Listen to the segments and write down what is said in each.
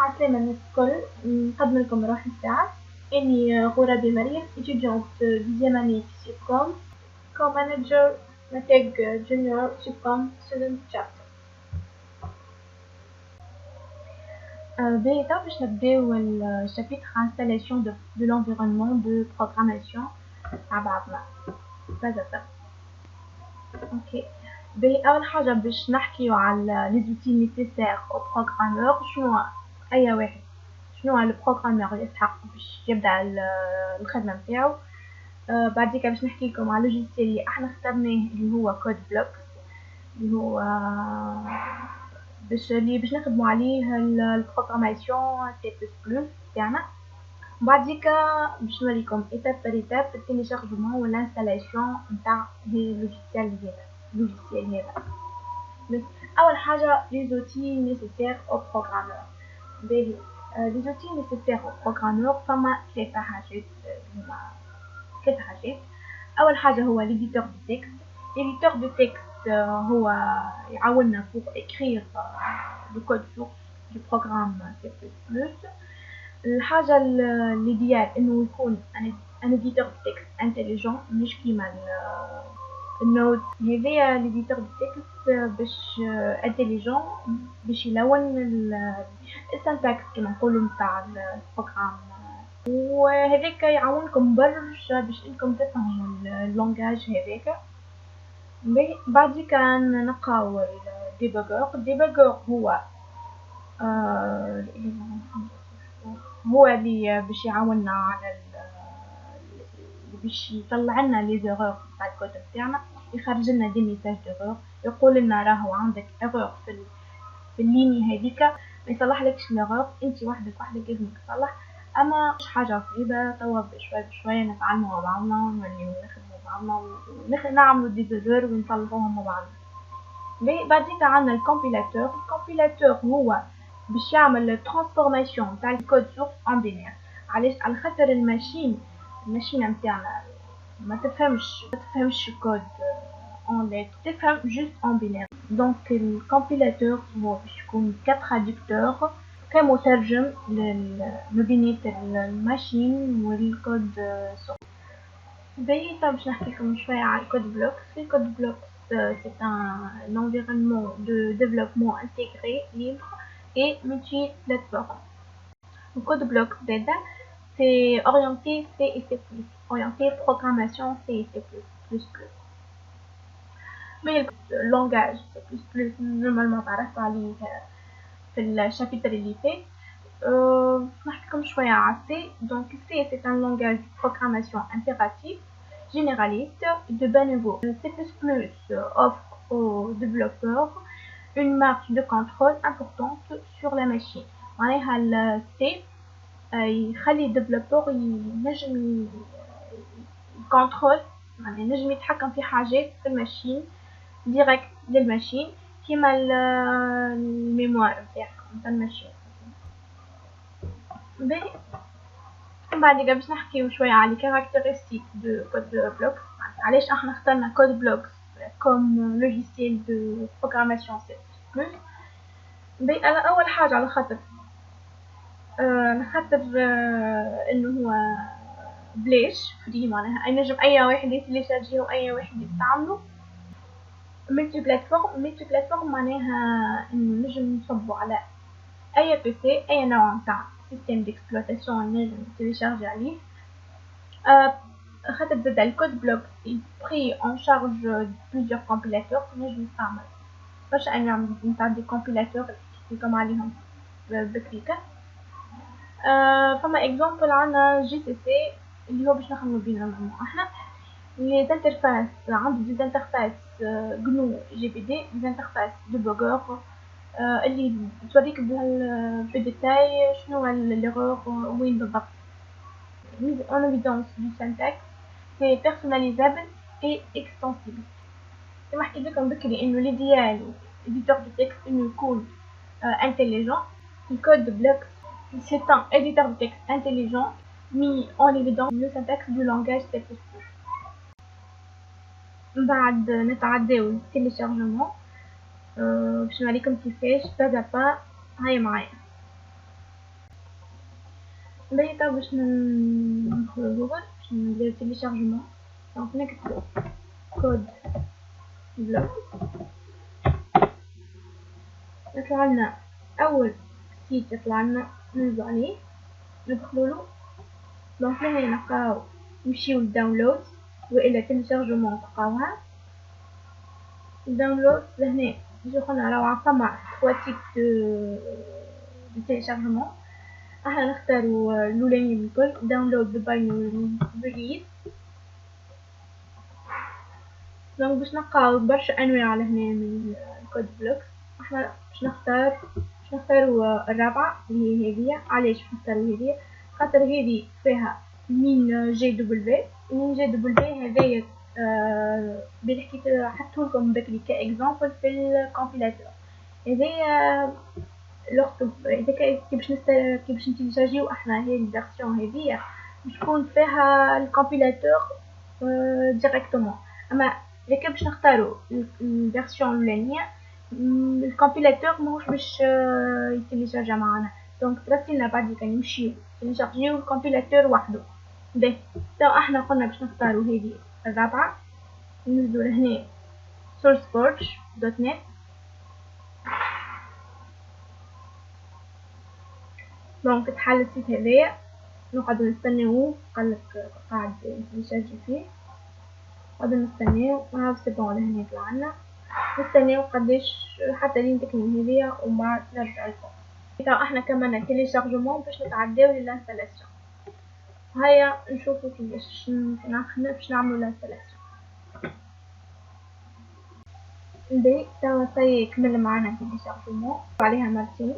عسلامة الناس الكل، نقدم لكم روحي الساعة. إني غورة مريم، étudiante deuxième année في سيبكوم co-manager نتاج junior سيبكوم student chapter. باهي باش نبداو الشابيتر installation de l'environnement de programmation مع بعضنا. بازا اوكي. باهي أول حاجة باش نحكيو على les outils nécessaires au programmeur. شنو أي واحد شنو البروغرامور يستحق باش يبدا الخدمه نتاعو. بعديك باش نحكي لكم على لوجيسيال اللي احنا اخترناه اللي هو كود بلوكس، اللي هو باش نخدموا عليه البروغراماسيون سي بلس بلس تاعنا. بعديك باش نوريكم ايتاب بار ايتاب التيليشارجمون والانستالاسيون نتاع اللوجيسيال هذا. اول حاجه لي زوتي نيسيسير او بروغرامور. باهي les outils nécessaires au programmeur فما ثلاثة حاجات. أول حاجة هو l'éditeur de texte. l'éditeur de texte هو يعاوننا pour écrire le code source du programme C++. الحاجة اللي ديال إنه يكون un éditeur de texte intelligent مش كيما النود. هذايا l'éditeur de texte باش intelligent باش يلون السنتكس كما نقولوا نتاع البروغرام، وهذاك يعاونكم برشا باش انكم تفهموا اللونغاج هذاك. بعديك نلقاو الديباجور هو اللي باش يعاوننا على باش يطلع لنا لي زيرور تاع الكود نتاعنا، يخرج لنا دي ميساج ديرور، يقول لنا راهو عندك ايرور في الليني هذيك، ما يصلح لكش ليرور انت وحدك لازمك تصلح. اما مش حاجه صعيبه، توا بشويه نتعلموا مع بعضنا ونوليو نخدموا مع بعضنا ونعملوا دي زيرور ونصلحوهم مع بعضنا. بعديك عندنا الكومبيلاتور هو باش يعمل ترانسفورماسيون تاع الكود سورس ان بينير. علاش؟ على خاطر الماشين نتاعنا ما تفهمش الكود en lettres, تفهم juste en binaire. donc الكومبيلاتور هو باش يكون كتراديكتور كمترجم ما بين الماشين والكود سورس. باهي باش نحكي لكم شويه على الكود بلوكس. الكود بلوكس c'est un environnement de développement intégré, libre et multiplateforme. Le code block data c'est orienté C et C++, orienté programmation C et C++. mais le langage C++ normalement تعرفت عليه في الشابيتر اللي فات. نحكيكم شويه على C. donc C c'est un langage de programmation impératif généraliste de bas niveau. C++ offre aux développeurs une marge de contrôle importante sur la machine. معناها ال C يخلي الديفلوبور ينجم يكونترول، يعني ينجم يتحكم في حاجات في الماشين ديريكت للماشين كيما الميموار نتاع الماشين. باهي بعد باش نحكيو شويه على كاركتيرستيك دو كود بلوكس. علاش احنا اخترنا كود بلوكس كوم لوجيسيال دو بروغراماسيون سي بلس. باهي انا اول حاجه على خاطر انه هو بلاش فري، معناها ينجم اي واحد يتيليشارجيه واي واحد يستعمله. ملتي بلاتفورم معناها انه نجم نصبو على اي بي سي، اي نوع نتاع سيستم ديكسبلوطاسيون نجم تيليشارجي عليه. خاطر زاد الكود بلوك بري اون شارج بليزيور كومبيلاتور، نجم نستعمل برشا انواع نتاع دي كومبيلاتور اللي عليهم بكريكه. فما اكزامبل عندنا جي سي سي اللي هو باش نخدمو بيه نورمالمون احنا. لي انترفاس عندو دي انترفاس GNU GPD، دي انترفاس ديبوغور اللي توريك بالديتاي شنو ليرور وين بالضبط. mise en évidence du syntaxe, c'est personnalisable et extensible. كما حكيت لكم بكري انه l'idéal éditeur de texte انه يكون intelligent. الكود بلوك c'est un éditeur de texte intelligent mis en évidence le syntaxe du langage C++. بعد نتعداو التيليشارجمون باش نوريكم كيفاش با با. هاي معايا. باهي تو باش ندخلو جوجل باش ندير تيليشارجمون. دونك نكتبو كود بلوك، يطلعلنا أول سيت يطلعلنا ننزلو عليه ندخلولو. دونك هنا نلقاو نمشيو للداونلود وإلى تيليشارجمون تلقاوها. الداونلود لهنا يجونا راهو فما 3 تيب دو تيليشارجمون. احنا نختارو الاولاني من الكل داونلود بباينري بريد. دونك باش نلقاو برشا انواع لهنا من الكود بلوكس. احنا باش نختارو الرابعة اللي هي هذيا. علاش باش نختارو هذيا؟ خاطر هذي فيها مين جي دبليو. مين جي دبليو هذايا بالحكي حطولكم بكري كاكزامبل في الكومبيلاتور. هذايا لوقت هذاك كي باش نتيليجاجيو احنا هي الفيرسيون هذيا باش تكون فيها الكومبيلاتور ديريكتومون. اما اذا باش نختاروا الفيرسيون الاولانيه الكومبيلاتور ماهوش باش يتيليجاجا معنا. دونك ترسلنا بعد كان نمشيو نشارجيو الكومبيلاتور وحده. باهي تو احنا قلنا باش نختاروا هذه الرابعه. ننزلوا لهنا sourceforge.net. دونك تحل السيت هذايا نقعدو نستناوه قالك قاعد يسجل فيه. نقعدو نستناو وهاو سي بون لهنا يطلعلنا. نستناو قداش حتى لين تكمل هذيا ومن بعد نرجع لكم. تو احنا كملنا تيليشارجمون باش نتعداو للانستالاسيون. هيا نشوفو كيفاش باش نعملو الانستالاسيون. باهي توا سي كمل معانا تيليشارجمون عليها مرتين.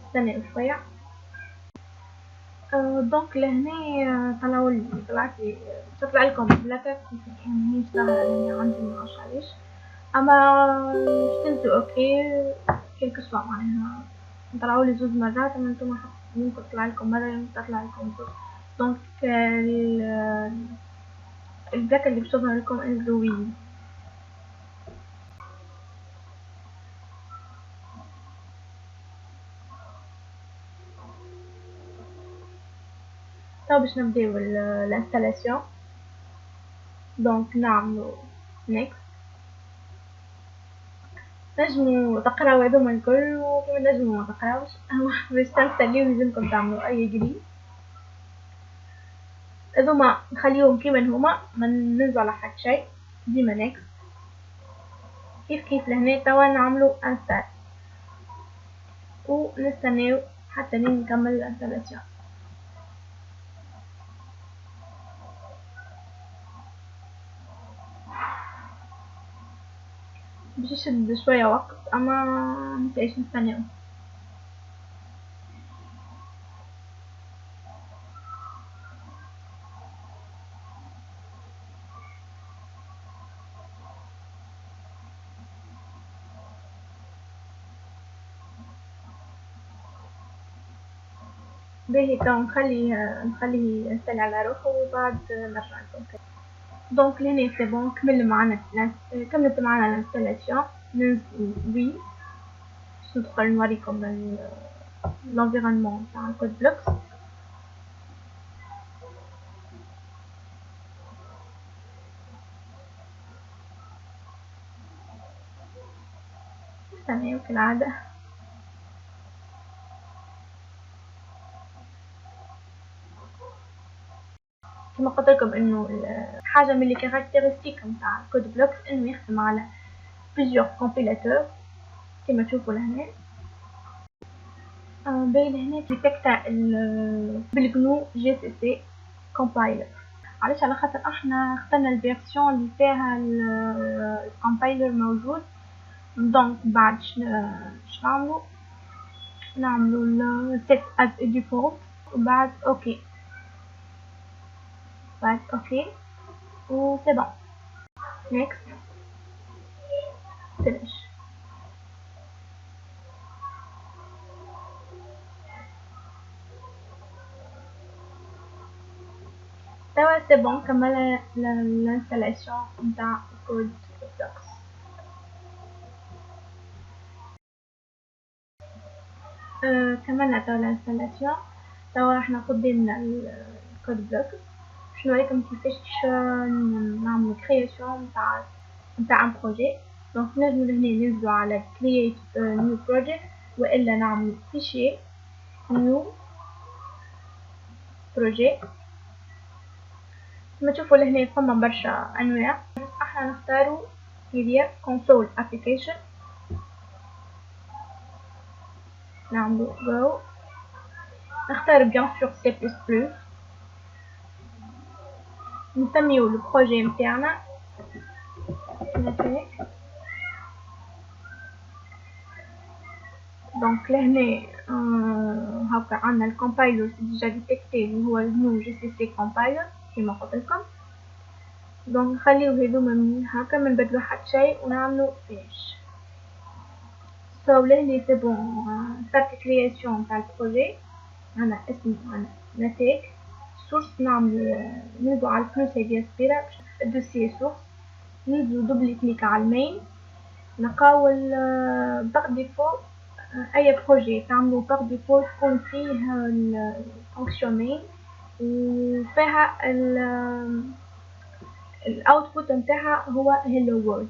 نستناو شويه. دونك لهنا طلعتلي تطلع لكم بلاكات ماهيش ظاهرة لهنا عندي منعرفش علاش. اما شتنتو اوكي كيلكو سوا معناها نطلعولي زوج مرات. اما نتوما ممكن تطلع لكم مرة ممكن تطلع لكم زوج. دونك البلاكة اللي باش تظهر لكم انزلوين. تو باش نبداو الانستالاسيون. دونك نعملو نيكست. نجمو تقراو هذوما الكل وكما نجمو ما تقراوش. باش تنستاليو لازمكم تعملوا اي جديد. هذوما نخليهم كيما هما ما ننزل على حد شيء. ديما نيكست. كيف لهنا توا نعملو انستال ونستناو حتى لين نكمل الانستالاسيون. باش يشد شويه وقت اما متعيش نستناو. باهي تو نخليه ينستال على روحه وبعد نرجع لكم. دونك لهنا سي بون كملت معنا الانستالاسيون. ننزل وي باش ندخل نوريكم l'environnement تاع الكود بلوكس. نستناو كالعادة. كما قلت لكم انه حاجه من لي كاركتيرستيك نتاع الكود بلوكس انه يخدم على بليزيور كومبيلاتور كما تشوفوا لهنا. باين هنا ديتكتا بالجنو جي سي سي كومبايلر. علاش؟ على خاطر احنا اخترنا الفيرسيون اللي فيها الكومبايلر موجود. دونك بعد نعملو set as a default وبعد اوكي. بعد اوكي و سي بون. next finish. توا سي بون كملنا الانستالاسيون نتاع الكود بلوكس. كملنا توا الانستالاسيون. توا احنا قدامنا الكود بلوك باش نوريكم كيفاش نعملو كرياسيون نتاع ان بروجي. دونك نجمو لهنا ننزلو على create new project والا نعملو fichier new project. كما تشوفوا لهنا فما برشا انواع، احنا نختارو هي console application. نعملو go، نختار بيان سور سي بلس بلس، نسميو البروجي متاعنا نتاك. دونك لهنا هاكا عندنا الكومبايلر ديجا ديتكتي اللي هو النو جي سي سي كومبايلر كيما قلت لكم. دونك نخليو هذوما من هاكا ما نبدلو حتى شيء ونعملو فينيش. سو لهنا سي بون ستارت كرياسيون تاع البروجي. عندنا اسم عندنا نتاك سورس، ننزلو على الفلوس هذه صغيرة الدوسيي سورس، ننزلو دوبلي كليك على المين، نلقاو باغ ديفو اي بروجي تعملو باغ ديفو تكون فيه الفونكسيون مين وفيها الاوتبوت نتاعها هو هيلو وورلد.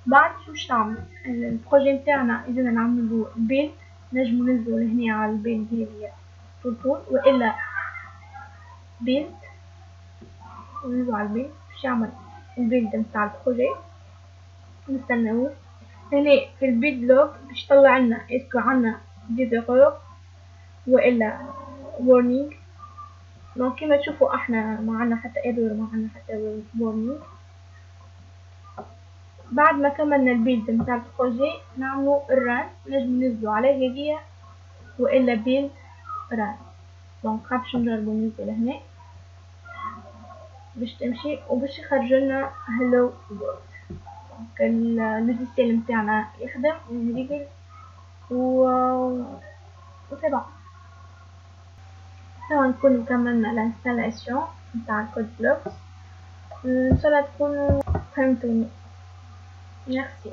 بعد شو نعمل البروجي نتاعنا؟ اذا نعملو بيلد نجمو ننزلو لهنا على البيلد هي طول والا بيلد وننزلو على البيلد باش يعمل البيلد نتاع البروجي. نستناوه هنا في البيلد لوج باش يطلع لنا اسكو عندنا دي ايرور والا warning. دونك كيما تشوفوا احنا ما عندنا حتى ايرور ما عندنا حتى warning. بعد ما كملنا البيلد نتاع البروجي نعملو الران، نجم ننزلو على هذه والا بيلد ران. دونك باش نجربو ننزل هنا باش تمشي وباش يخرجلنا هلو وورلد. دونك اللوجيسيال نتاعنا يخدم ونريجل وسي توا نكونو كملنا الانستالاسيون نتاع الكود بلوكس. ان شاء الله تكونوا فهمتوني. ميرسي.